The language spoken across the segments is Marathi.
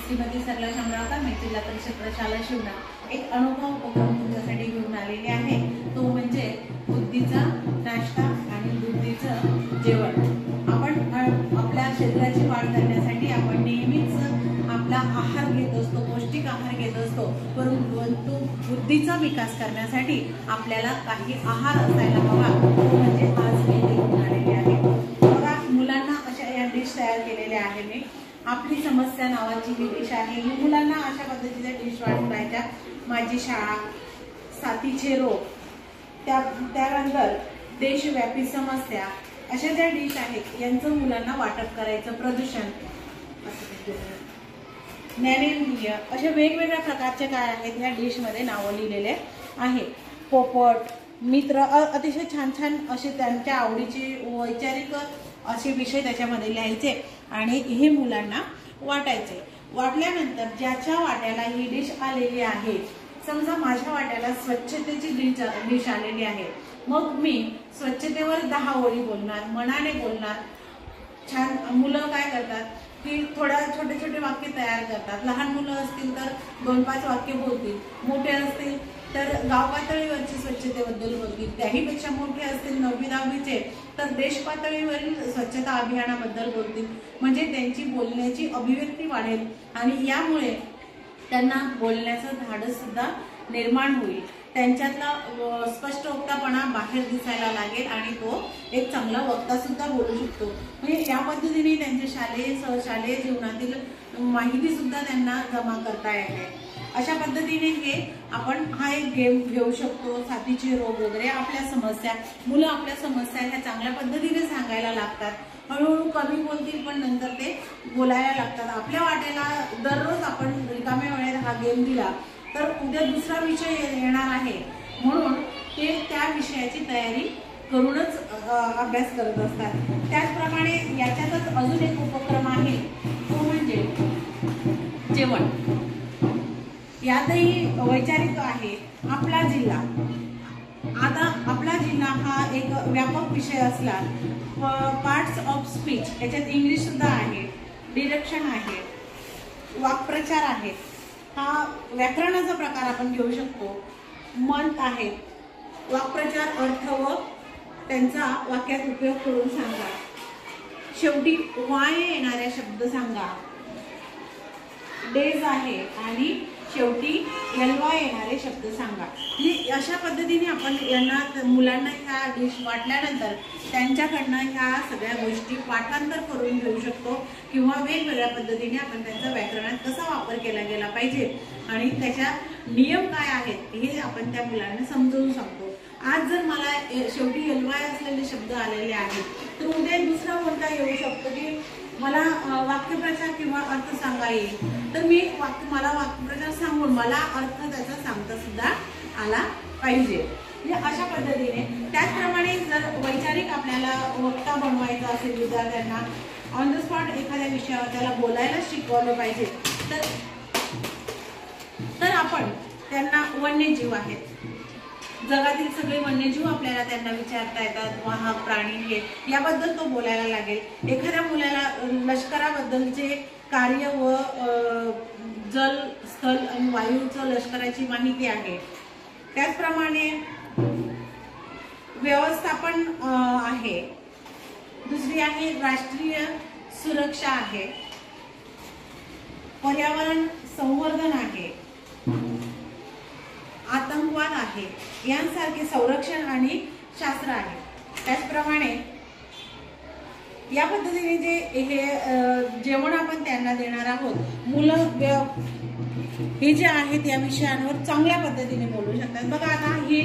श्रीमती सरला शामरावकर, मी जिल्हा परिषद प्रशाला शिवना एक अनोखा उपक्रम तुमच्यासाठी घेऊन आलेले आहे। तो म्हणजे बुद्धीचा नाश्ता आणि बुद्धीचं जेवण। आपण आपल्या शरीराची वाढ करण्यासाठी आपण नेहमीच आपला आहार घेत असतो, पौष्टिक आहार घेत असतो, परंतु बुद्धीचा विकास करण्यासाठी आपल्याला काही आहार असायला हवा, तो म्हणजे आज मी घेऊन आलेले आहे। बघा, मुलांना अशा या डिश तयार केलेल्या आहे मी। आपली समस्या नावाची ही डिश आहे। ही मुलांना अशा पद्धतीच्या डिश वाढवायच्या। माझी शाळा, साथीचे रोग, त्यानंतर देशव्यापी समस्या, अशा ज्या डिश आहेत यांचं मुलांना वाटप करायचं। प्रदूषण, ज्ञानेंद्रिय, अशा वेगवेगळ्या प्रकारचे काय आहेत या डिश मध्ये नाव लिहिलेले आहे। पोपट, मित्र, अतिशय छान छान असे त्यांच्या आवडीचे वैचारिक असे विषय त्याच्यामध्ये लिहायचे आणि हे मुलांना वाटायचे। वाटल्यानंतर ज्याच्या वाट्याला ही डिश आलेली आहे, समजा माझ्या वाट्याला स्वच्छतेची डिश आलेली आहे, मग मी स्वच्छतेवर 10 ओळी बोलणार, मनाने बोलणार। छान मुलं काय करतात की थोडा छोटे छोटे वाक्य तयार करतात। लहान मुलं असतील तर 2-5 वाक्य बोलतील, मोठे असतील तर गाव पातळीवरची स्वच्छतेबद्दल बोलतील, त्याहीपेक्षा मोठे असतील 9वी-10वीचे तर देश पातळीवरील स्वच्छता अभियानाबद्दल बोलतील। म्हणजे त्यांची बोलण्याची अभिव्यक्ती वाढेल आणि यामुळे त्यांना बोलण्याचं धाडस सुद्धा निर्माण होईल। त्यांच्यातला स्पष्टवक्तापणा बाहेर दिसायला लागेल आणि तो एक चांगला वक्ता सुद्धा बोलू शकतो। म्हणजे या पद्धतीने त्यांच्या शालेय सहशालेय जीवनातील माहिती सुद्धा त्यांना जमा करता येते। अशा पद्धतीने हे आपण हा एक गेम घेऊ शकतो। साथीचे रोग वगैरे, आपल्या समस्या, मुलं आपल्या समस्या ह्या चांगल्या पद्धतीने सांगायला लागतात। हळूहळू कमी बोलतील पण नंतर ते बोलायला लागतात। आपल्या वाट्याला दररोज आपण रिकाम्या वेळेत हा गेम दिला तर उद्या दुसरा विषय येणार आहे, म्हणून ते त्या विषयाची तयारी करूनच अभ्यास करत असतात। त्याचप्रमाणे याच्यातच अजून एक उपक्रम आहे, तो म्हणजे जेवण। यातही वैचारिक आहे। आपला जिल्हा, आता आपला जिल्हा हा एक व्यापक विषय असला, पार्ट्स ऑफ स्पीच याच्यात इंग्लिश सुद्धा आहे, डिरेक्शन आहे, वाक्प्रचार आहे, हा व्याकरणाचा प्रकार आपण घेऊ शकतो, मंत आहे, वाक्प्रचार, अर्थ व त्यांचा वाक्यात उपयोग करून सांगा, शेवटी वाय येणाऱ्या शब्द सांगा, डेज आहे आणि शेवटी एलवाय येणारे शब्द सांगा। म्हणजे अशा पद्धतीने आपण यांना मुलांना ह्या डिश वाटल्यानंतर त्यांच्याकडनं ह्या सगळ्या गोष्टी पाठांतर करून घेऊ शकतो किंवा वेगवेगळ्या पद्धतीने आपण त्यांचा व्याकरणात कसा वापर केला गेला पाहिजे आणि त्याच्या नियम काय आहेत हे आपण त्या मुलांना समजावून सांगतो। आज जर मला शेवटी एलवाय असलेले शब्द आलेले आहेत तर उद्या दुसरा कोणता येऊ शकतो की मला वाक्यप्रचार किंवा अर्थ सांगा येईल, तर मी मला वाक्यप्रचार सांगून मला अर्थ त्याचा सांगता सुद्धा आला पाहिजे। म्हणजे अशा पद्धतीने त्याचप्रमाणे जर वैचारिक आपल्याला वक्ता बनवायचा असेल, विद्यार्थ्यांना ऑन द स्पॉट एखाद्या विषयावर त्याला बोलायला शिकवलं पाहिजे, तर आपण त्यांना वन्यजीव आहेत, जगातील सगळे वन्यजीव आपल्याला त्यांना विचारता येतात, वाहक प्राणी हे याबद्दल तो बोलायला लागेल। एखाद्या मुलाला लष्कराबद्दलचे कार्य व जल, स्थल आणि वायूचं लष्कराची माहिती आहे। त्याचप्रमाणे व्यवस्थापन आहे, दुसरी आहे राष्ट्रीय सुरक्षा आहे, पर्यावरण संवर्धन आहे, आतंकवाद आहे, यांसारखे संरक्षण आणि शास्त्र आहे। त्याचप्रमाणे या पद्धतीने जे हे जेवण आपण त्यांना देणार आहोत, मुलं हे जे आहेत या विषयांवर चांगल्या पद्धतीने बोलू शकतात। बघा, आता हे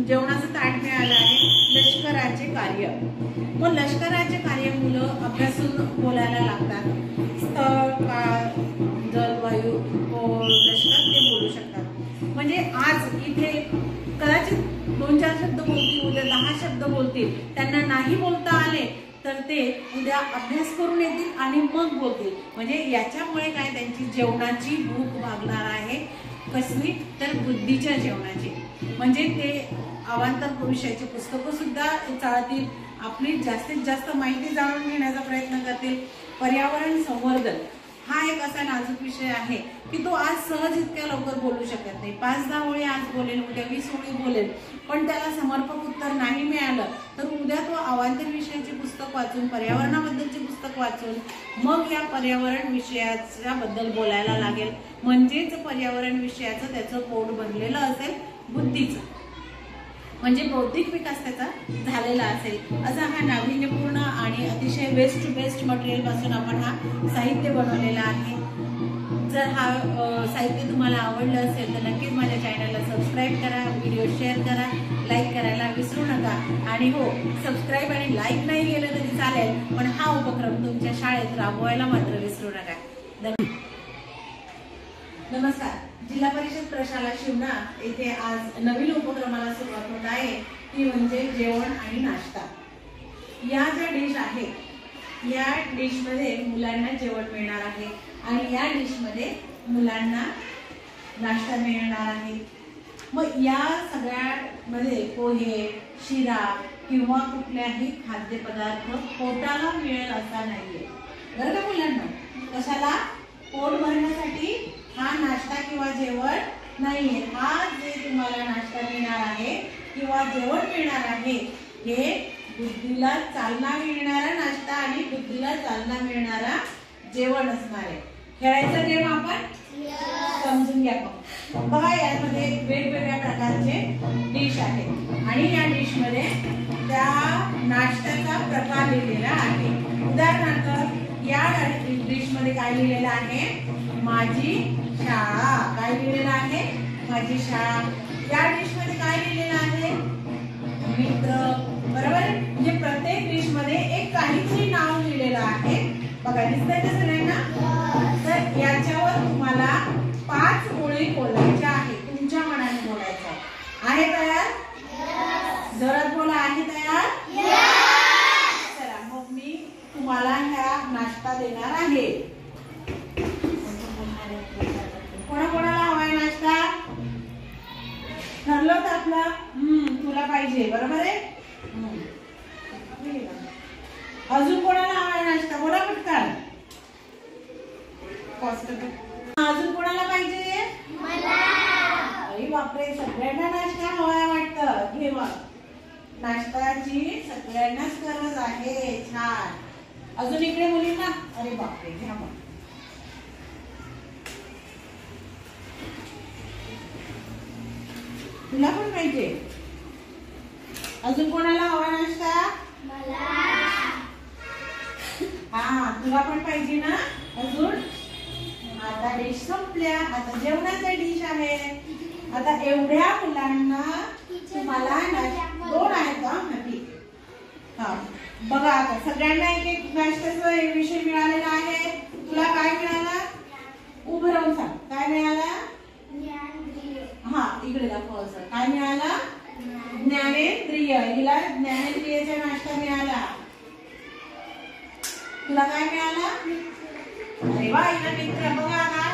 जेवणाचं ताट मिळालं आहे, लष्कराचे कार्य, मग लष्कराचे कार्य मुलं अभ्यासून बोलायला लागतात। स्थळ, काळ, जलवायू, लष्कर ते बोलू शकतात। म्हणजे आज इथे कदाचित 2-4 शब्द बोलतील, उद्या 10 शब्द बोलतील, त्यांना नाही बोलता आले तर ते उद्या अभ्यास करून येतील आणि मग बोलतील। म्हणजे याच्यामुळे काय त्यांची जेवणाची भूक भागणार आहे, कसली तर बुद्धीच्या जेवणाची। म्हणजे ते अवांतर भविष्याची पुस्तकं सुद्धा चाळतील, आपली जास्तीत जास्त माहिती जाणून घेण्याचा प्रयत्न करतील। पर्यावरण संवर्धन, हा एक असा नाजूक विषय आहे की तो आज सहज इतक्या लवकर बोलू शकत नाही. 5-10 ओळी आज बोलेल, उद्या 20 ओळी बोलेल, पण त्याला समर्पक उत्तर नाही मिळालं तर उद्या तो अवांतर विषयाचे पुस्तक वाचून, पर्यावरणाबद्दलचे पुस्तक वाचून मग या पर्यावरण विषयाच्या बद्दल बोलायला लागेल. म्हणजेच पर्यावरण विषयाचं त्याचं पोट भरलेलं असेल बुद्धीचं, म्हणजे बौद्धिक विकास त्याचा झालेला असेल. असा हा नाविन्यपूर्ण आणि अतिशय बेस्ट टू बेस्ट मटेरियल पासून आपण हा साहित्य बनवलेला आहे. जर हा साहित्य तुम्हाला आवडलं असेल तर नक्कीच माझ्या चॅनलला सबस्क्राईब करा, व्हिडिओ शेअर करा, लाईक करायला विसरू नका. आणि हो, सबस्क्राईब आणि लाईक नाही केलं तरी चालेल, पण हा उपक्रम तुमच्या शाळेत राबवायला मात्र विसरू नका. नमस्कार. जिल्हा परिषद प्रशाला शिवना येथे आज नवीन उपक्रमाला सुरुवात होत आहे, ती म्हणजे जेवण आणि नाश्ता. या ज्या डिश आहेत या डिशमध्ये मुलांना जेवण मिळणार आहे आणि या डिशमध्ये मुलांना नाश्ता मिळणार आहे. मग या सगळ्यामध्ये पोहे, शिरा किंवा कुठल्याही खाद्यपदार्थ पोटाला मिळेल असा नाहीये बरं का मुलांना. कशाला? पोट भरण्यासाठी हा नाश्ता किंवा जेवण नाहीये. हा जे तुम्हाला नाश्ता मिळणार आहे किंवा जेवण मिळणार आहे हे बुद्धीला चालना मिळणारा नाश्ता आणि बुद्धीला चालना मिळणारा जेवण असणार आहे. खेळायचं गेम आपण समजून घ्या. बघा, यामध्ये वेगवेगळ्या प्रकारचे डिश आहेत आणि या डिश मध्ये त्या नाश्त्याचा प्रकार लिहिलेला आहे. उदाहरणार्थ या डिश मध्ये काय लिहिलेलं आहे? माझी शाळा. काय लिहिलेलं आहे? माझी शाळा. या डिश मध्ये काय लिहिलेलं आहे? मित्र. बरोबर. म्हणजे प्रत्येक डिश मध्ये एक काहीतरी नाव लिहिलेलं आहे. बघा, दिसतंय का सगळ्यांना? तर याच्यावर तुम्हाला 5 ओळी बोलायच्या आहेत. तुमच्या मनाने बोलायचं आहे. तयार? जोरात बोला. आहे तयार? चला, मग मी तुम्हाला ह्या नाश्ता देणार आहे. कोणाकोणाला हवाय नाश्ता? ठरलं तर आपलं तुला पाहिजे. बरोबर आहे. अजून कोणाला हवाय नाश्ता? बोला पटकन. अजून कोणाला पाहिजे? अरे बापरे, सगळ्यांना नाश्ता हवाय वाटतं. घे मग. नाश्त्याची सगळ्यांनाच गरज आहे. छान. अजून इकडे मुलींना? अरे बापरे, घ्या मग. तुला पण पाहिजे? अजून कोणाला हवा नाश्ता? हा, तुला पण पाहिजे ना? अजून? आता डिश संपल्या. आता जेवणाच्या डिश आहे. आता एवढ्या मुलांना तुम्हाला 2 आहेत का? हा, बघा, आता सगळ्यांना एक एक नाश्त्याचा विषय मिळालेला आहे. तुला काय मिळाला? उभं राहून सांग. काय मिळाला? हा, इकडे दाखव. असं काय मिळाला? ज्ञानेंद्रिय. हिला ज्ञानेंद्रियचा नाश्ता मिळाला. तुला काय मिळाला? अरे वा, हिला मित्र. बघा आता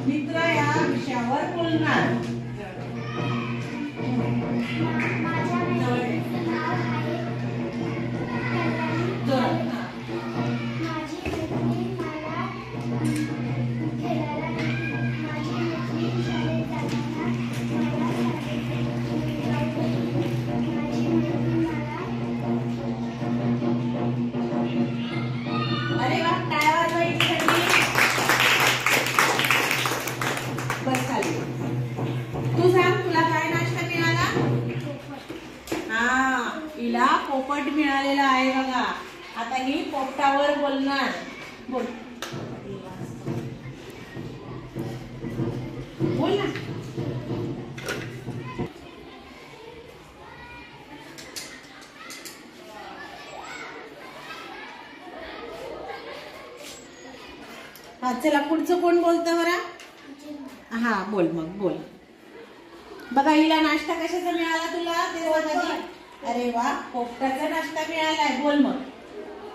मित्र या विषयावर बोलणार. पोपट मिळालेला आहे बघा. आता ही पोपटावर बोलणार. बोल बोल ना. हा, चला पुढचं कोण बोलतं बरं? हा, बोल मग बोल. बघा, हिला नाश्ता कशाचा मिळाला तुला ते सांगा. अरे वा, पोपटाचा नाश्ता मिळालाय. बोल मग.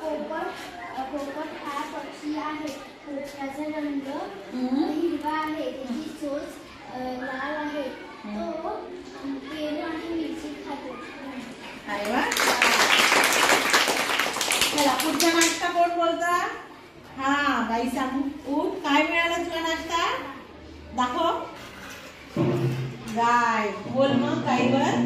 पोपट हा पक्षी आहे. पोपटाचा रंग हिरवा आहे. त्याची चोच लाल आहे. तो पेरू आणि मिरची खातो. अरे वा. चला पुढचा नाश्ता कोण बोलता? हा, आई सांग उठ, काय मिळालं तुला नाश्ता? दाखव. गाय. बोल मग गायवर.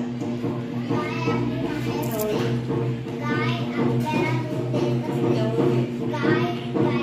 गाय आपल्याला दूध देत असते. गाय